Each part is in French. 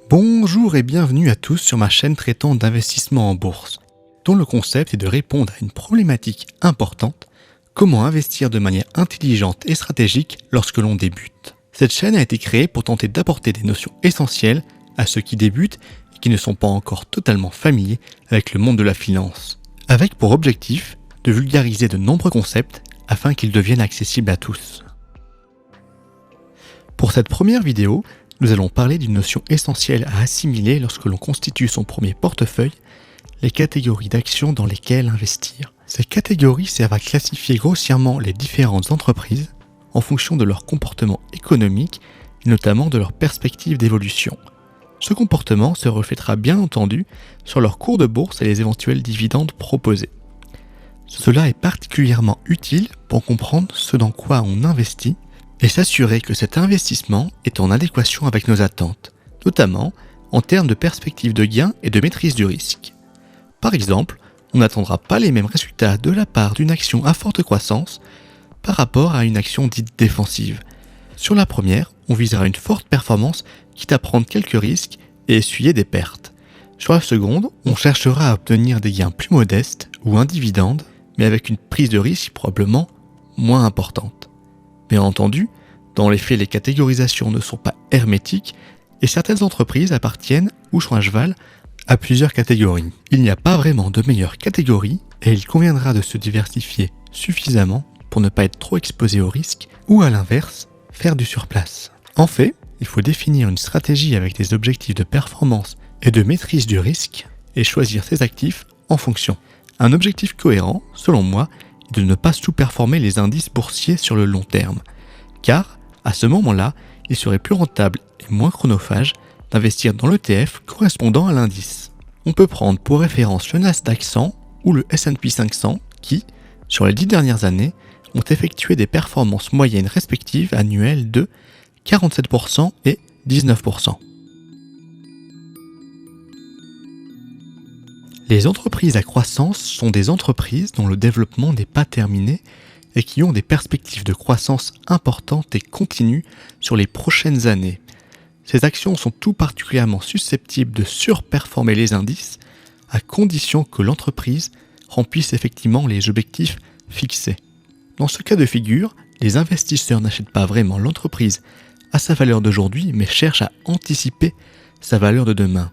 Bonjour et bienvenue à tous sur ma chaîne traitant d'investissement en bourse, dont le concept est de répondre à une problématique importante, comment investir de manière intelligente et stratégique lorsque l'on débute. Cette chaîne a été créée pour tenter d'apporter des notions essentielles à ceux qui débutent et qui ne sont pas encore totalement familiers avec le monde de la finance, avec pour objectif de vulgariser de nombreux concepts afin qu'ils deviennent accessibles à tous. Pour cette première vidéo, nous allons parler d'une notion essentielle à assimiler lorsque l'on constitue son premier portefeuille, les catégories d'actions dans lesquelles investir. Ces catégories servent à classifier grossièrement les différentes entreprises en fonction de leur comportement économique et notamment de leur perspective d'évolution. Ce comportement se reflètera bien entendu sur leur cours de bourse et les éventuels dividendes proposés. Cela est particulièrement utile pour comprendre ce dans quoi on investit et s'assurer que cet investissement est en adéquation avec nos attentes, notamment en termes de perspective de gain et de maîtrise du risque. Par exemple, on n'attendra pas les mêmes résultats de la part d'une action à forte croissance par rapport à une action dite défensive. Sur la première, on visera une forte performance quitte à prendre quelques risques et essuyer des pertes. Sur la seconde, on cherchera à obtenir des gains plus modestes ou un dividende, mais avec une prise de risque probablement moins importante. Bien entendu, dans les faits, les catégorisations ne sont pas hermétiques et certaines entreprises appartiennent ou sont à cheval à plusieurs catégories. Il n'y a pas vraiment de meilleure catégorie et il conviendra de se diversifier suffisamment pour ne pas être trop exposé au risque ou à l'inverse, faire du surplace. En fait, il faut définir une stratégie avec des objectifs de performance et de maîtrise du risque et choisir ses actifs en fonction. Un objectif cohérent, selon moi, de ne pas sous-performer les indices boursiers sur le long terme, car à ce moment-là, il serait plus rentable et moins chronophage d'investir dans l'ETF correspondant à l'indice. On peut prendre pour référence le Nasdaq 100 ou le S&P 500 qui, sur les 10 dernières années, ont effectué des performances moyennes respectives annuelles de 47% et 19%. Les entreprises à croissance sont des entreprises dont le développement n'est pas terminé et qui ont des perspectives de croissance importantes et continues sur les prochaines années. Ces actions sont tout particulièrement susceptibles de surperformer les indices à condition que l'entreprise remplisse effectivement les objectifs fixés. Dans ce cas de figure, les investisseurs n'achètent pas vraiment l'entreprise à sa valeur d'aujourd'hui mais cherchent à anticiper sa valeur de demain.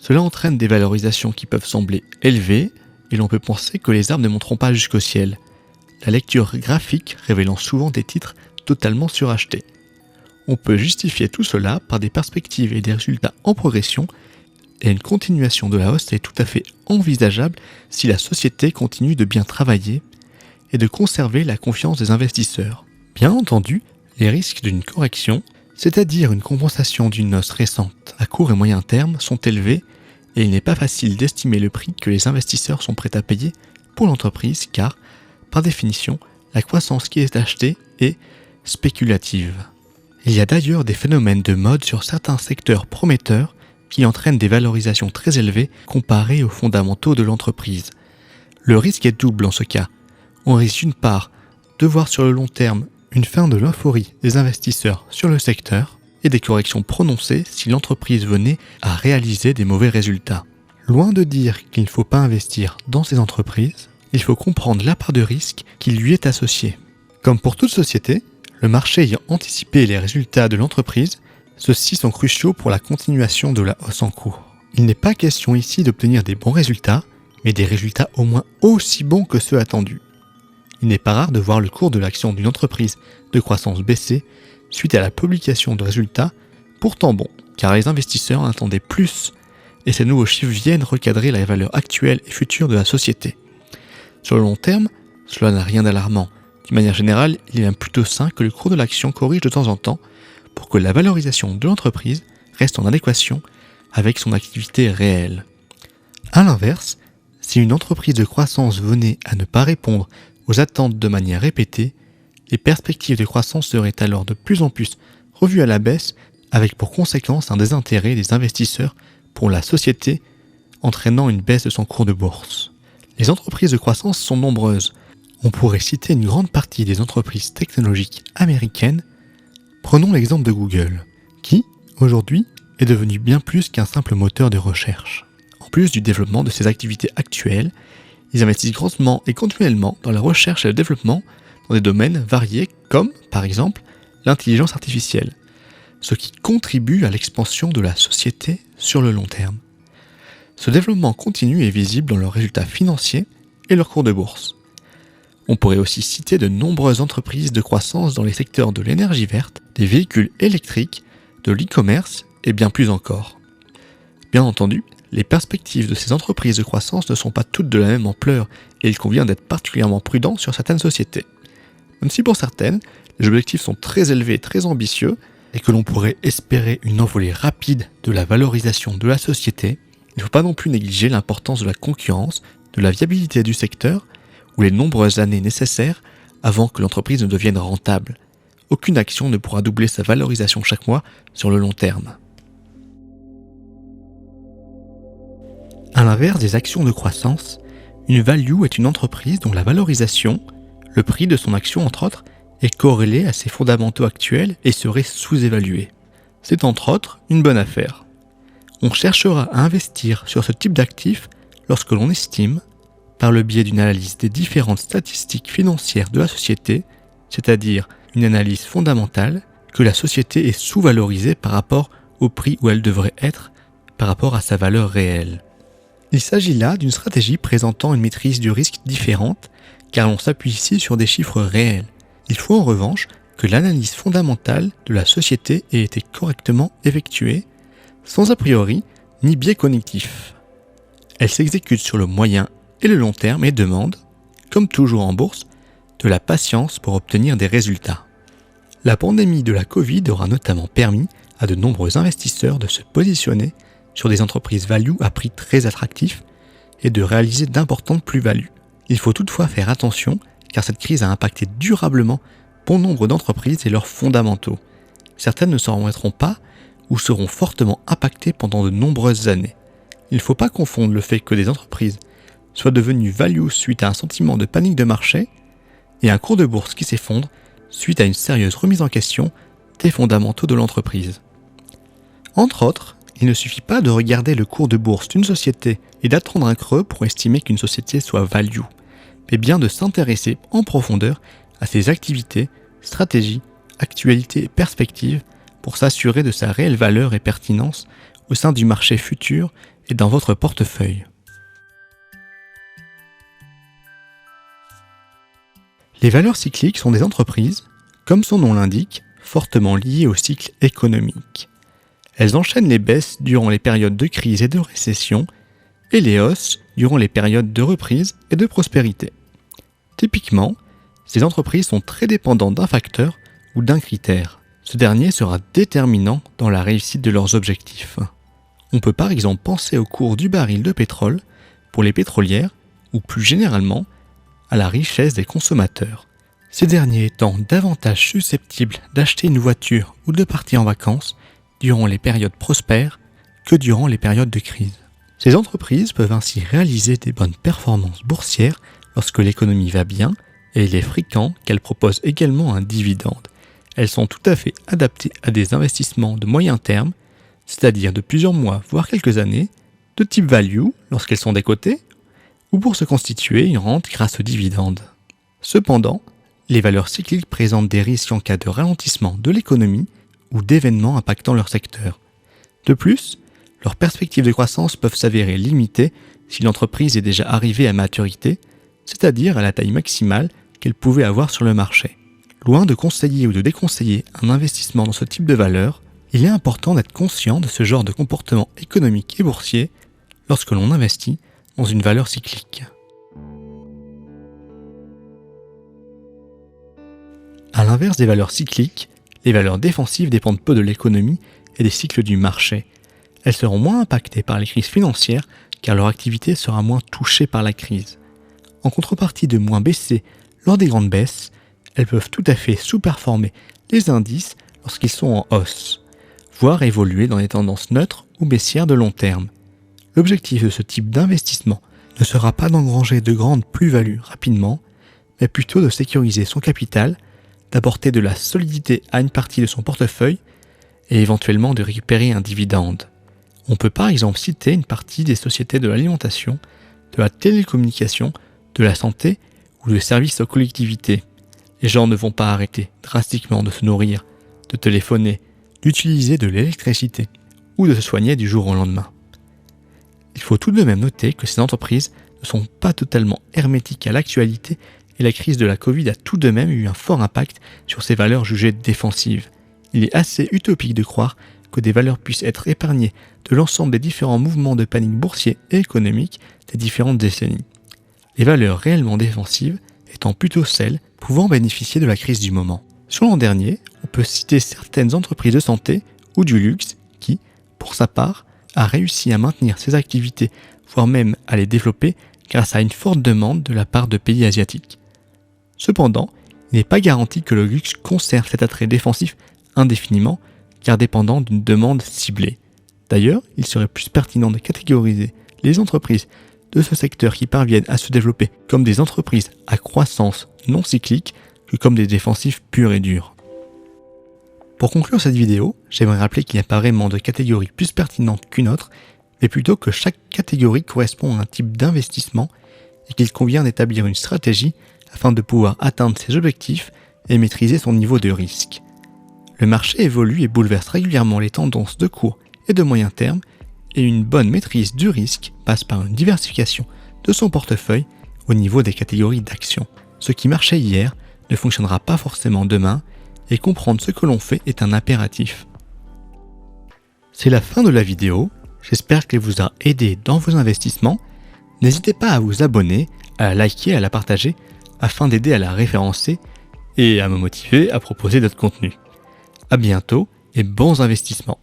Cela entraîne des valorisations qui peuvent sembler élevées et l'on peut penser que les arbres ne monteront pas jusqu'au ciel, la lecture graphique révélant souvent des titres totalement surachetés. On peut justifier tout cela par des perspectives et des résultats en progression et une continuation de la hausse est tout à fait envisageable si la société continue de bien travailler et de conserver la confiance des investisseurs. Bien entendu, les risques d'une correction, c'est-à-dire une compensation d'une hausse récente à court et moyen terme, sont élevés et il n'est pas facile d'estimer le prix que les investisseurs sont prêts à payer pour l'entreprise car, par définition, la croissance qui est achetée est spéculative. Il y a d'ailleurs des phénomènes de mode sur certains secteurs prometteurs qui entraînent des valorisations très élevées comparées aux fondamentaux de l'entreprise. Le risque est double en ce cas. On risque d'une part de voir sur le long terme une fin de l'euphorie des investisseurs sur le secteur et des corrections prononcées si l'entreprise venait à réaliser des mauvais résultats. Loin de dire qu'il ne faut pas investir dans ces entreprises, il faut comprendre la part de risque qui lui est associée. Comme pour toute société, le marché ayant anticipé les résultats de l'entreprise, ceux-ci sont cruciaux pour la continuation de la hausse en cours. Il n'est pas question ici d'obtenir des bons résultats, mais des résultats au moins aussi bons que ceux attendus. Il n'est pas rare de voir le cours de l'action d'une entreprise de croissance baisser suite à la publication de résultats pourtant bons, car les investisseurs en attendaient plus et ces nouveaux chiffres viennent recadrer la valeur actuelle et future de la société. Sur le long terme, cela n'a rien d'alarmant. D'une manière générale, il est même plutôt sain que le cours de l'action corrige de temps en temps pour que la valorisation de l'entreprise reste en adéquation avec son activité réelle. A l'inverse, si une entreprise de croissance venait à ne pas répondre aux attentes de manière répétée, les perspectives de croissance seraient alors de plus en plus revues à la baisse avec pour conséquence un désintérêt des investisseurs pour la société entraînant une baisse de son cours de bourse. Les entreprises de croissance sont nombreuses. On pourrait citer une grande partie des entreprises technologiques américaines. Prenons l'exemple de Google, qui, aujourd'hui, est devenu bien plus qu'un simple moteur de recherche. En plus du développement de ses activités actuelles, ils investissent grandement et continuellement dans la recherche et le développement dans des domaines variés comme, par exemple, l'intelligence artificielle, ce qui contribue à l'expansion de la société sur le long terme. Ce développement continu est visible dans leurs résultats financiers et leurs cours de bourse. On pourrait aussi citer de nombreuses entreprises de croissance dans les secteurs de l'énergie verte, des véhicules électriques, de l'e-commerce et bien plus encore. Bien entendu, les perspectives de ces entreprises de croissance ne sont pas toutes de la même ampleur et il convient d'être particulièrement prudent sur certaines sociétés. Même si pour certaines, les objectifs sont très élevés et très ambitieux et que l'on pourrait espérer une envolée rapide de la valorisation de la société, il ne faut pas non plus négliger l'importance de la concurrence, de la viabilité du secteur ou les nombreuses années nécessaires avant que l'entreprise ne devienne rentable. Aucune action ne pourra doubler sa valorisation chaque mois sur le long terme. À l'inverse des actions de croissance, une value est une entreprise dont la valorisation, le prix de son action entre autres, est corrélé à ses fondamentaux actuels et serait sous-évalué. C'est entre autres une bonne affaire. On cherchera à investir sur ce type d'actifs lorsque l'on estime, par le biais d'une analyse des différentes statistiques financières de la société, c'est-à-dire une analyse fondamentale, que la société est sous-valorisée par rapport au prix où elle devrait être par rapport à sa valeur réelle. Il s'agit là d'une stratégie présentant une maîtrise du risque différente, car l'on s'appuie ici sur des chiffres réels. Il faut en revanche que l'analyse fondamentale de la société ait été correctement effectuée, sans a priori ni biais cognitif. Elle s'exécute sur le moyen et le long terme et demande, comme toujours en bourse, de la patience pour obtenir des résultats. La pandémie de la Covid aura notamment permis à de nombreux investisseurs de se positionner sur des entreprises value à prix très attractifs et de réaliser d'importantes plus-values. Il faut toutefois faire attention car cette crise a impacté durablement bon nombre d'entreprises et leurs fondamentaux. Certaines ne s'en remettront pas ou seront fortement impactées pendant de nombreuses années. Il ne faut pas confondre le fait que des entreprises soient devenues value suite à un sentiment de panique de marché et un cours de bourse qui s'effondre suite à une sérieuse remise en question des fondamentaux de l'entreprise. Entre autres, il ne suffit pas de regarder le cours de bourse d'une société et d'attendre un creux pour estimer qu'une société soit value, mais bien de s'intéresser en profondeur à ses activités, stratégies, actualités et perspectives pour s'assurer de sa réelle valeur et pertinence au sein du marché futur et dans votre portefeuille. Les valeurs cycliques sont des entreprises, comme son nom l'indique, fortement liées au cycle économique. Elles enchaînent les baisses durant les périodes de crise et de récession et les hausses durant les périodes de reprise et de prospérité. Typiquement, ces entreprises sont très dépendantes d'un facteur ou d'un critère. Ce dernier sera déterminant dans la réussite de leurs objectifs. On peut par exemple penser au cours du baril de pétrole pour les pétrolières ou plus généralement à la richesse des consommateurs. Ces derniers étant davantage susceptibles d'acheter une voiture ou de partir en vacances durant les périodes prospères que durant les périodes de crise. Ces entreprises peuvent ainsi réaliser des bonnes performances boursières lorsque l'économie va bien et il est fréquent qu'elles proposent également un dividende. Elles sont tout à fait adaptées à des investissements de moyen terme, c'est-à-dire de plusieurs mois voire quelques années, de type value lorsqu'elles sont décotées ou pour se constituer une rente grâce aux dividendes. Cependant, les valeurs cycliques présentent des risques en cas de ralentissement de l'économie ou d'événements impactant leur secteur. De plus, leurs perspectives de croissance peuvent s'avérer limitées si l'entreprise est déjà arrivée à maturité, c'est-à-dire à la taille maximale qu'elle pouvait avoir sur le marché. Loin de conseiller ou de déconseiller un investissement dans ce type de valeur, il est important d'être conscient de ce genre de comportement économique et boursier lorsque l'on investit dans une valeur cyclique. À l'inverse des valeurs cycliques, les valeurs défensives dépendent peu de l'économie et des cycles du marché. Elles seront moins impactées par les crises financières car leur activité sera moins touchée par la crise. En contrepartie de moins baisser lors des grandes baisses, elles peuvent tout à fait sous-performer les indices lorsqu'ils sont en hausse, voire évoluer dans des tendances neutres ou baissières de long terme. L'objectif de ce type d'investissement ne sera pas d'engranger de grandes plus-values rapidement, mais plutôt de sécuriser son capital, d'apporter de la solidité à une partie de son portefeuille et éventuellement de récupérer un dividende. On peut par exemple citer une partie des sociétés de l'alimentation, de la télécommunication, de la santé ou de services aux collectivités. Les gens ne vont pas arrêter drastiquement de se nourrir, de téléphoner, d'utiliser de l'électricité ou de se soigner du jour au lendemain. Il faut tout de même noter que ces entreprises ne sont pas totalement hermétiques à l'actualité et la crise de la Covid a tout de même eu un fort impact sur ces valeurs jugées défensives. Il est assez utopique de croire que des valeurs puissent être épargnées de l'ensemble des différents mouvements de panique boursiers et économiques des différentes décennies. Les valeurs réellement défensives étant plutôt celles pouvant bénéficier de la crise du moment. Sur l'an dernier, on peut citer certaines entreprises de santé ou du luxe qui, pour sa part, a réussi à maintenir ses activités, voire même à les développer grâce à une forte demande de la part de pays asiatiques. Cependant, il n'est pas garanti que le luxe conserve cet attrait défensif indéfiniment, car dépendant d'une demande ciblée. D'ailleurs, il serait plus pertinent de catégoriser les entreprises de ce secteur qui parviennent à se développer comme des entreprises à croissance non cyclique que comme des défensifs purs et durs. Pour conclure cette vidéo, j'aimerais rappeler qu'il n'y a pas vraiment de catégorie plus pertinente qu'une autre, mais plutôt que chaque catégorie correspond à un type d'investissement et qu'il convient d'établir une stratégie afin de pouvoir atteindre ses objectifs et maîtriser son niveau de risque. Le marché évolue et bouleverse régulièrement les tendances de court et de moyen terme, et une bonne maîtrise du risque passe par une diversification de son portefeuille au niveau des catégories d'actions. Ce qui marchait hier ne fonctionnera pas forcément demain, et comprendre ce que l'on fait est un impératif. C'est la fin de la vidéo, j'espère qu'elle vous a aidé dans vos investissements. N'hésitez pas à vous abonner, à la liker, à la partager, afin d'aider à la référencer et à me motiver à proposer d'autres contenus. À bientôt et bons investissements.